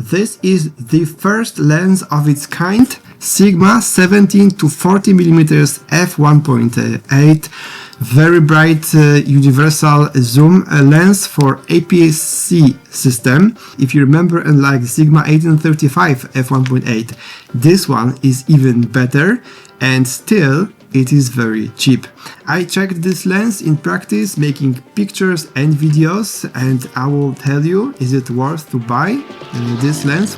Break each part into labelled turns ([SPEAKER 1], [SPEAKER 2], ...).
[SPEAKER 1] This is the first lens of its kind, Sigma 17 to 40mm f1.8, very bright universal zoom lens for APS-C system. If you remember, unlike Sigma 1835 f1.8, this one is even better, and still it is very cheap. I checked this lens in practice making pictures and videos, and I will tell you, is it worth to buy this lens?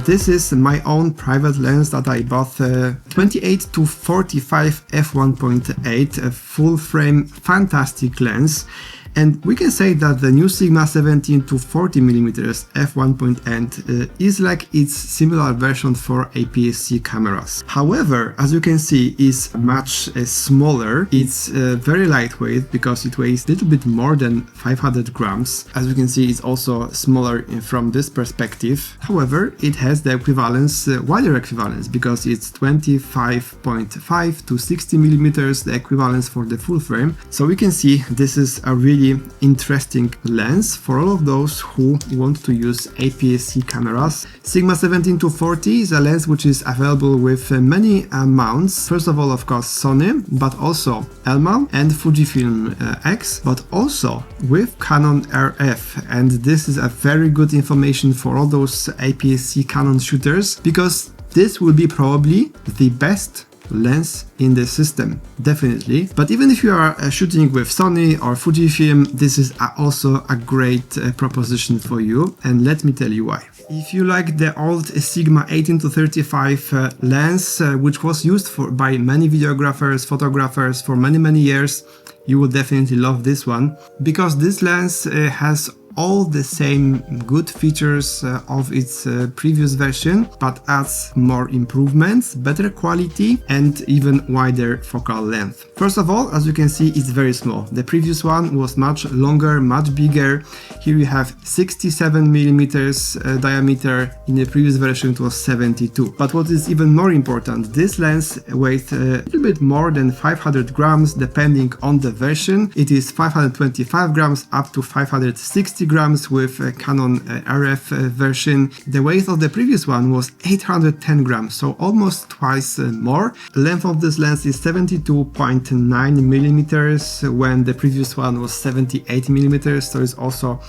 [SPEAKER 1] This is my own private lens that I bought, 28 to 45 f1.8, a full frame fantastic lens. And we can say that the new Sigma 17 to 40mm f1.8 is like its similar version for APS-C cameras. However, as you can see, it's much smaller. It's very lightweight because it weighs a little bit more than 500 grams. As you can see, it's also smaller from this perspective. However, it has the equivalence, wider equivalence, because it's 25.5 to 60mm, the equivalence for the full frame. So we can see this is a really interesting lens for all of those who want to use APS-C cameras. Sigma 17 to 40 is a lens which is available with many mounts. First of all, of course, Sony, but also L and Fujifilm X, but also with Canon RF. And this is a very good information for all those APS-C Canon shooters, because this will be probably the best lens in the system, definitely. But even if you are shooting with Sony or Fujifilm, this is also a great proposition for you, and let me tell you why. If you like the old Sigma 18 to 35 lens, which was used by many videographers, photographers for many years, you will definitely love this one, because this lens has all the same good features of its previous version, but adds more improvements, better quality, and even wider focal length. First of all, as you can see, it's very small. The previous one was much longer, much bigger. Here you have 67mm diameter. In the previous version it was 72. But what is even more important, this lens weighs a little bit more than 500 grams depending on the version. It is 525 grams up to 560 grams with a Canon RF version. The weight of the previous one was 810 grams, so almost twice more. The length of this lens is 72.9mm when the previous one was 78mm, so it's also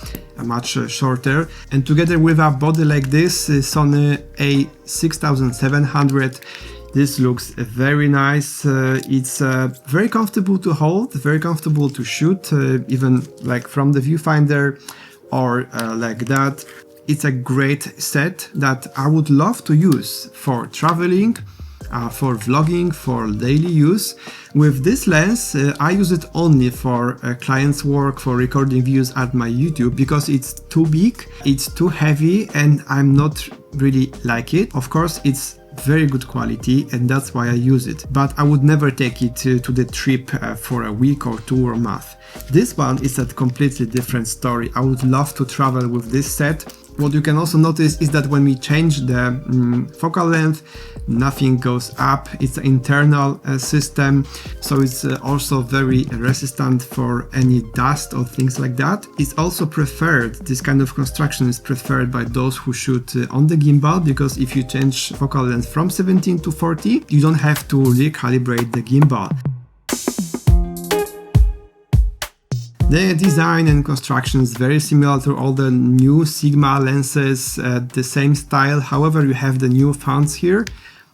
[SPEAKER 1] much shorter. And together with a body like this, Sony A6700, this looks very nice. It's very comfortable to hold, very comfortable to shoot, even like from the viewfinder or like that. It's a great set that I would love to use for traveling, for vlogging, for daily use. With this lens, I use it only for clients' work, for recording videos at my YouTube, because it's too big, it's too heavy, and I'm not really like it. Of course, it's very good quality, and that's why I use it, but I would never take it to the trip for a week or two or a month. This one is a completely different story. I would love to travel with this set. What you can also notice is that when we change the focal length, nothing goes up. It's an internal system, so it's also very resistant for any dust or things like that. It's also preferred, this kind of construction is preferred by those who shoot on the gimbal, because if you change focal length from 17 to 40, you don't have to recalibrate the gimbal. The design and construction is very similar to all the new Sigma lenses, the same style. However, you have the new fonts here,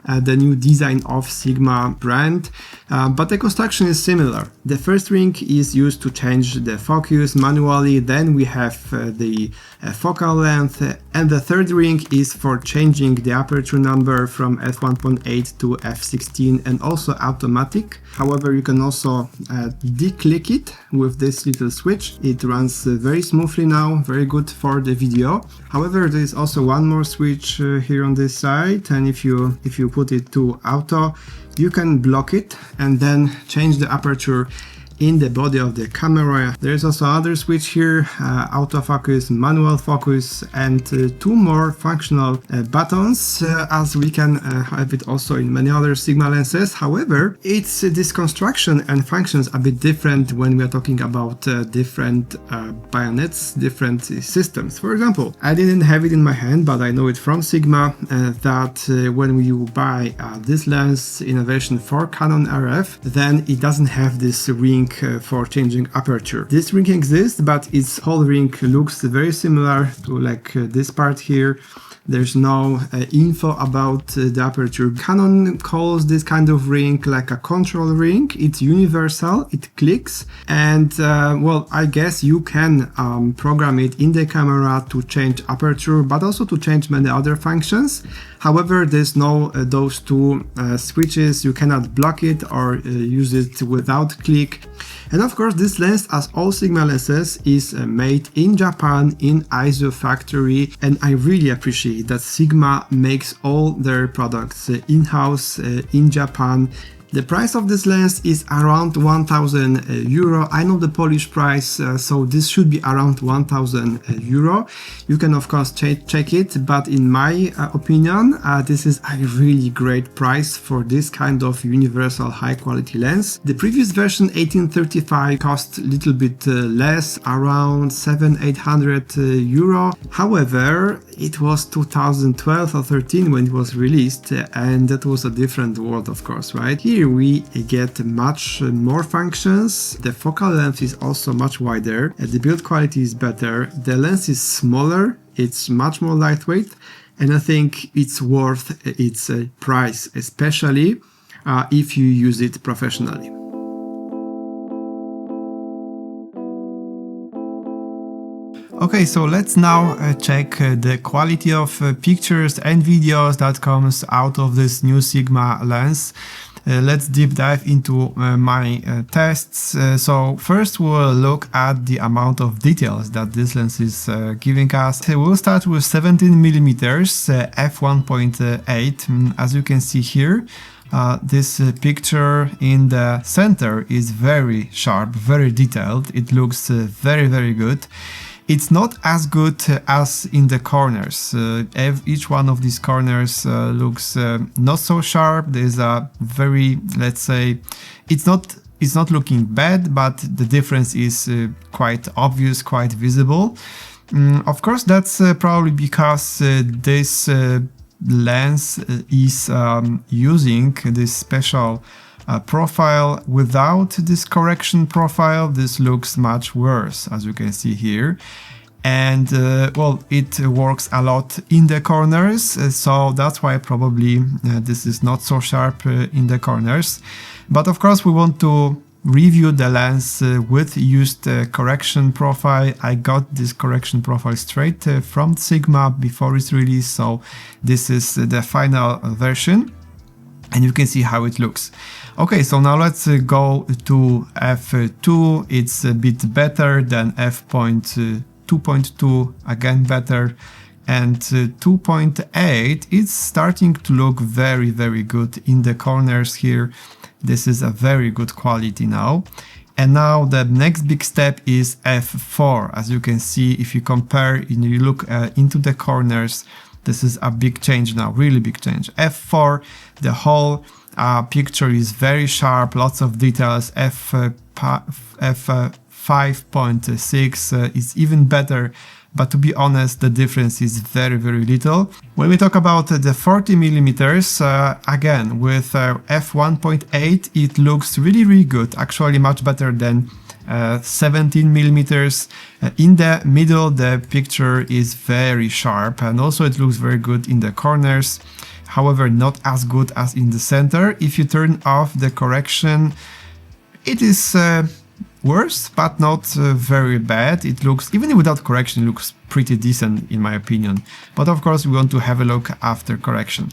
[SPEAKER 1] the new design of Sigma brand, but the construction is similar. The first ring is used to change the focus manually, then we have the focal length, and the third ring is for changing the aperture number from f1.8 to f16, and also automatic. However, you can also declick it with this little switch. It runs very smoothly now, very good for the video. However, there is also one more switch here on this side, and if you put it to auto, you can block it and then change the aperture in the body of the camera. There's also other switch here, autofocus, manual focus, and two more functional buttons, as we can have it also in many other Sigma lenses. However, this construction and functions a bit different when we are talking about different bayonets, different systems. For example, I didn't have it in my hand, but I know it from Sigma that when you buy this lens in a version for Canon RF, then it doesn't have this ring for changing aperture. This ring exists, but its whole ring looks very similar to like this part here. There's no info about the aperture. Canon calls this kind of ring like a control ring. It's universal, it clicks, and well, I guess you can program it in the camera to change aperture, but also to change many other functions. However, there's no those two switches. You cannot block it or use it without click. And of course, this lens, as all Sigma lenses, is made in Japan in ISO factory, and I really appreciate that Sigma makes all their products in-house in Japan. The price of this lens is around 1,000 euro. I know the Polish price, so this should be around 1,000 euro. You can of course check it, but in my opinion, this is a really great price for this kind of universal high quality lens. The previous version 1835 cost a little bit less, around 700-800 euro. However, it was 2012 or 13 when it was released, and that was a different world, of course, right? Here we get much more functions. The focal length is also much wider. The build quality is better. The lens is smaller. It's much more lightweight, and I think it's worth its price, especially if you use it professionally. Okay, so let's now check the quality of pictures and videos that comes out of this new Sigma lens. Let's deep dive into my tests. So first we'll look at the amount of details that this lens is giving us. We'll start with 17mm f1.8. As you can see here, this picture in the center is very sharp, very detailed. It looks very good. It's not as good as in the corners. Each one of these corners looks not so sharp. There's a very, let's say, it's not looking bad, but the difference is quite obvious, quite visible. Of course, that's probably because this lens is using this special profile. Without this correction profile, this looks much worse, as you can see here. And well, it works a lot in the corners, so that's why probably this is not so sharp in the corners. But of course, we want to review the lens with used correction profile. I got this correction profile straight from Sigma before its release, so this is the final version, and you can see how it looks. Okay, so now let's go to f2. It's a bit better than f2.2, again better, and 2.8 it's starting to look very good in the corners here. This is a very good quality now. And now the next big step is f4. As you can see, if you compare and you look into the corners, this is a big change now, really big change. f4, the whole picture is very sharp, lots of details. f5.6 is even better, but to be honest, the difference is very little. When we talk about the 40mm, again with f1.8, it looks really good, actually much better than 17mm. In the middle, the picture is very sharp, and also it looks very good in the corners. However, not as good as in the center. If you turn off the correction, it is worse, but not very bad. It looks, even without correction, it looks pretty decent in my opinion. But of course, we want to have a look after correction.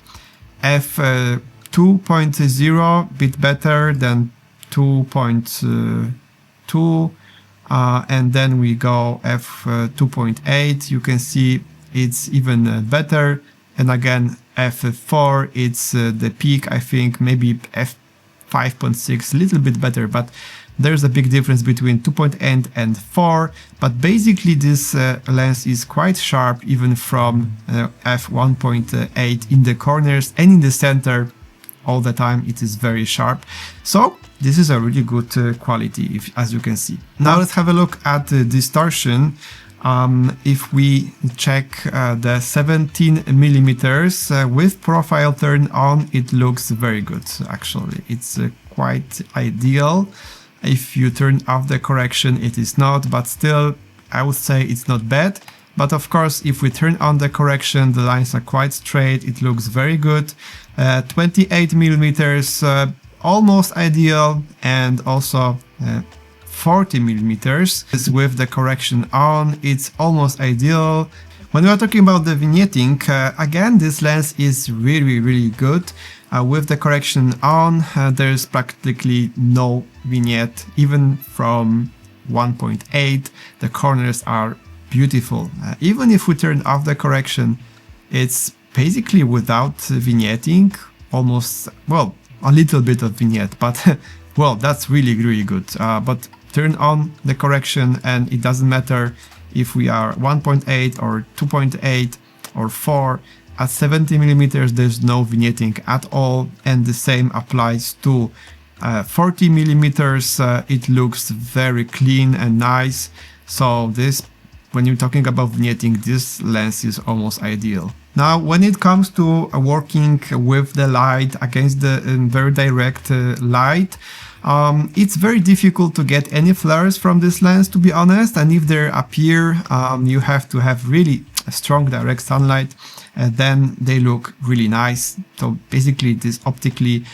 [SPEAKER 1] f2.0, bit better than 2.2, and then we go f2.8. You can see it's even better. And again, f4, it's the peak, I think, maybe f5.6, a little bit better, but There's a big difference between 2.8 and 4, but basically this lens is quite sharp even from f1.8 in the corners and in the center. All the time it is very sharp, so this is a really good quality, as you can see. Now let's have a look at the distortion. If we check the 17 millimeters with profile turned on, it looks very good. Actually, it's quite ideal. If you turn off the correction, it is not, but still I would say it's not bad. But of course, if we turn on the correction, the lines are quite straight. It looks very good. 28 millimeters, almost ideal, and also 40 millimeters with the correction on, it's almost ideal. When we are talking about the vignetting, again, this lens is really good. With the correction on, there's practically no vignette. Even from 1.8, the corners are beautiful. Even if we turn off the correction, it's basically without vignetting, almost, well, a little bit of vignette, but well, that's really good. But turn on the correction and it doesn't matter if we are 1.8 or 2.8 or 4. At 70 millimeters, there's no vignetting at all, and the same applies to 40 millimeters. It looks very clean and nice. So this, when you're talking about vignetting, this lens is almost ideal. Now, when it comes to working with the light against the very direct light, it's very difficult to get any flares from this lens, to be honest. And if they appear, you have to have really strong direct sunlight, and then they look really nice. So basically, this optically,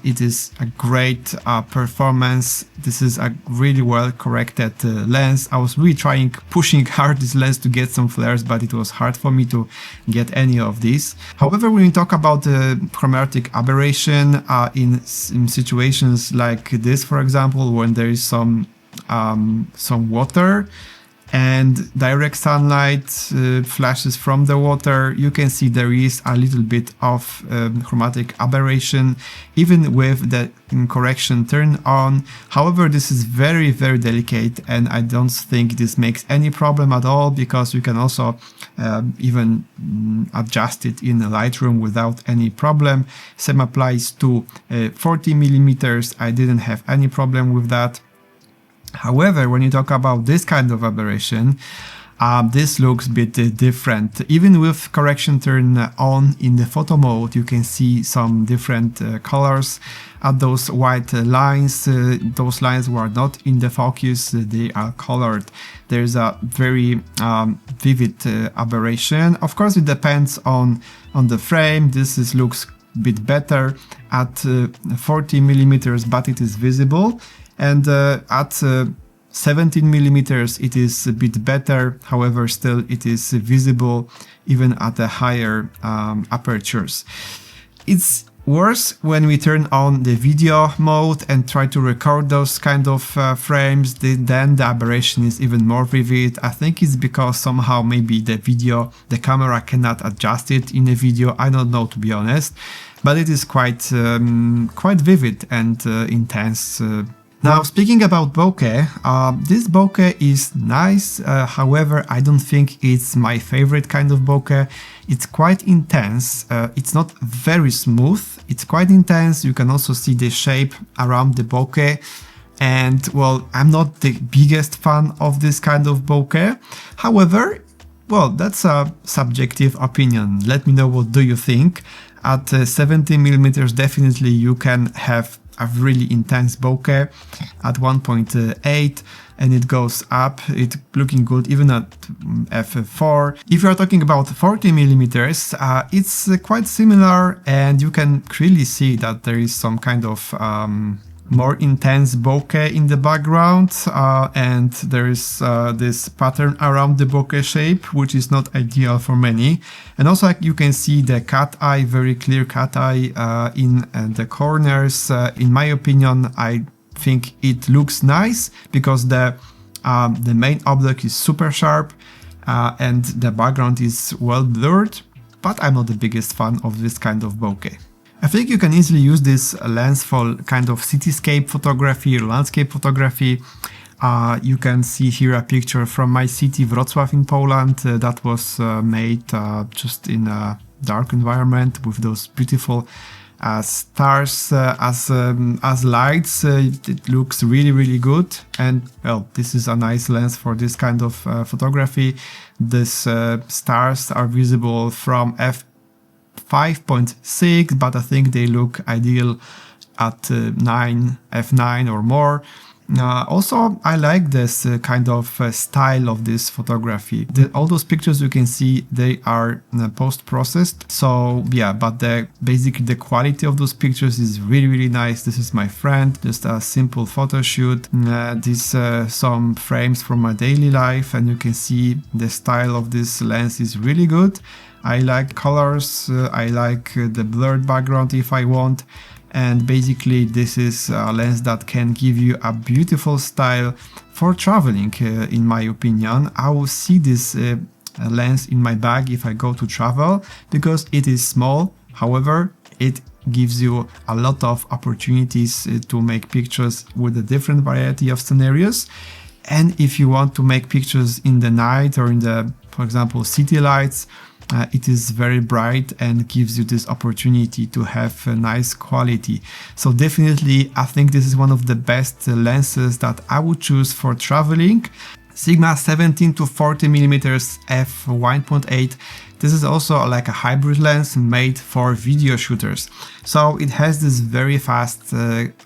[SPEAKER 1] it is a great performance. This is a really well corrected lens. I was really pushing hard this lens to get some flares, but it was hard for me to get any of these. However, when we talk about chromatic aberration in situations like this, for example, when there is some water and direct sunlight flashes from the water, you can see there is a little bit of chromatic aberration, even with the correction turned on. However, this is very delicate, and I don't think this makes any problem at all, because you can also even adjust it in Lightroom without any problem. Same applies to 40 millimeters. I didn't have any problem with that. However, when you talk about this kind of aberration, this looks a bit different. Even with correction turned on in the photo mode, you can see some different colors at those white lines. Those lines were not in the focus, they are colored. There's a very vivid aberration. Of course, it depends on the frame. This looks a bit better at 40 millimeters, but it is visible. And at 17 millimeters, it is a bit better. However, still it is visible even at the higher apertures. It's worse when we turn on the video mode and try to record those kind of frames. Then the aberration is even more vivid. I think it's because somehow maybe the camera cannot adjust it in a video. I don't know, to be honest, but it is quite vivid and intense. Now, speaking about bokeh, this bokeh is nice. However, I don't think it's my favorite kind of bokeh. It's quite intense. It's not very smooth. It's quite intense. You can also see the shape around the bokeh. And well, I'm not the biggest fan of this kind of bokeh. However, well, that's a subjective opinion. Let me know, what do you think? At 70 millimeters, definitely you can have a really intense bokeh. At 1.8 and it goes up, it's looking good even at f4. If you're talking about 40 millimeters, it's quite similar, and you can clearly see that there is some kind of more intense bokeh in the background, and there is this pattern around the bokeh shape, which is not ideal for many. And also you can see the cat eye, very clear cat eye in the corners. In my opinion, I think it looks nice because the main object is super sharp and the background is well blurred, but I'm not the biggest fan of this kind of bokeh. I think you can easily use this lens for kind of cityscape photography or landscape photography. You can see here a picture from my city, Wrocław in Poland, that was made just in a dark environment with those beautiful stars as lights. It looks really good, and well, this is a nice lens for this kind of photography. These stars are visible from f5.6, but I think they look ideal at f9 or more. Also, I like this kind of style of this photography. All those pictures you can see, they are post-processed. So yeah, but basically the quality of those pictures is really nice. This is my friend, just a simple photo shoot. These some frames from my daily life, and you can see the style of this lens is really good. I like colors, I like the blurred background if I want. And basically this is a lens that can give you a beautiful style for traveling, in my opinion. I will see this lens in my bag if I go to travel because it is small. However, it gives you a lot of opportunities to make pictures with a different variety of scenarios. And if you want to make pictures in the night or in the, for example, city lights, it is very bright and gives you this opportunity to have a nice quality. So definitely I think this is one of the best lenses that I would choose for traveling. Sigma 17 to 40mm f1.8. This is also like a hybrid lens made for video shooters. So it has this very fast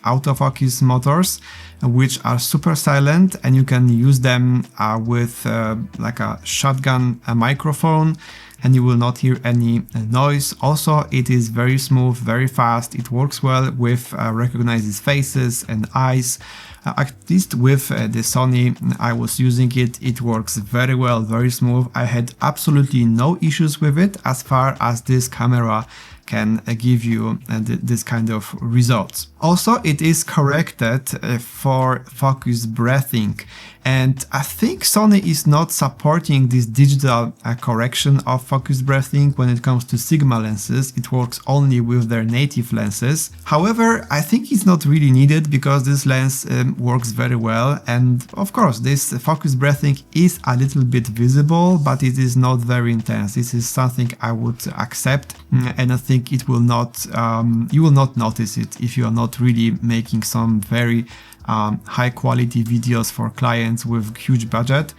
[SPEAKER 1] autofocus motors, which are super silent, and you can use them with like a shotgun microphone, and you will not hear any noise. Also, it is very smooth, very fast. It works well with recognizes faces and eyes. At least with the Sony I was using it, it works very well, very smooth. I had absolutely no issues with it as far as this camera can give you this kind of results. Also, it is corrected for focus breathing, and I think Sony is not supporting this digital correction of focus breathing when it comes to Sigma lenses. It works only with their native lenses. However, I think it's not really needed because this lens works very well, and of course this focus breathing is a little bit visible, but it is not very intense. This is something I would accept, and I think it will not you will not notice it if you are not really making some very high quality videos for clients with huge budget.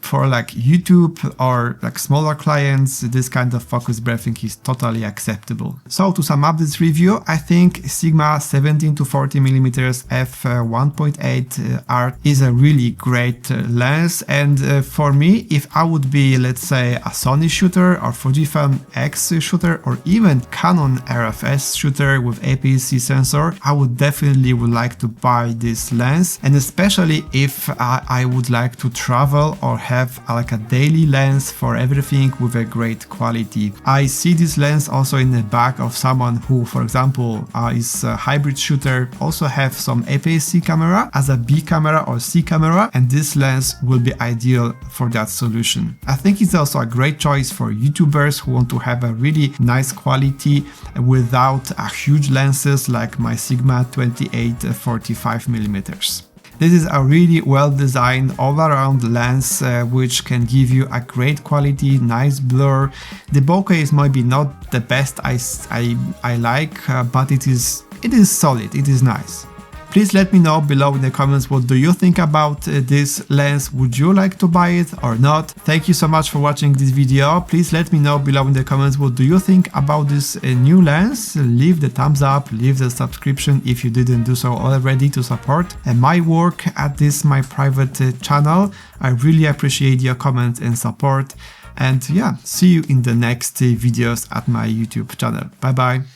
[SPEAKER 1] For like YouTube or like smaller clients, this kind of focus breathing is totally acceptable. So to sum up this review, I think Sigma 17 to 40mm f1.8 Art is a really great lens, and for me, if I would be, let's say, a Sony shooter or Fujifilm X shooter or even Canon RFS shooter with APS-C sensor, I would definitely like to buy this lens, and especially if I would like to travel or have like a daily lens for everything with a great quality. I see this lens also in the bag of someone who, for example, is a hybrid shooter, also have some APS-C camera as a B camera or C camera, and this lens will be ideal for that solution. I think it's also a great choice for YouTubers who want to have a really nice quality without a huge lenses like my Sigma 28 45mm. This is a really well designed all-around lens which can give you a great quality, nice blur. The bokeh is maybe not the best I like, but it is solid, it is nice. Please let me know below in the comments what do you think about this lens. Would you like to buy it or not? Thank you so much for watching this video. Please let me know below in the comments what do you think about this new lens. Leave the thumbs up, leave the subscription if you didn't do so already to support my work at this my private channel. I really appreciate your comments and support, and yeah, see you in the next videos at my YouTube channel. Bye bye.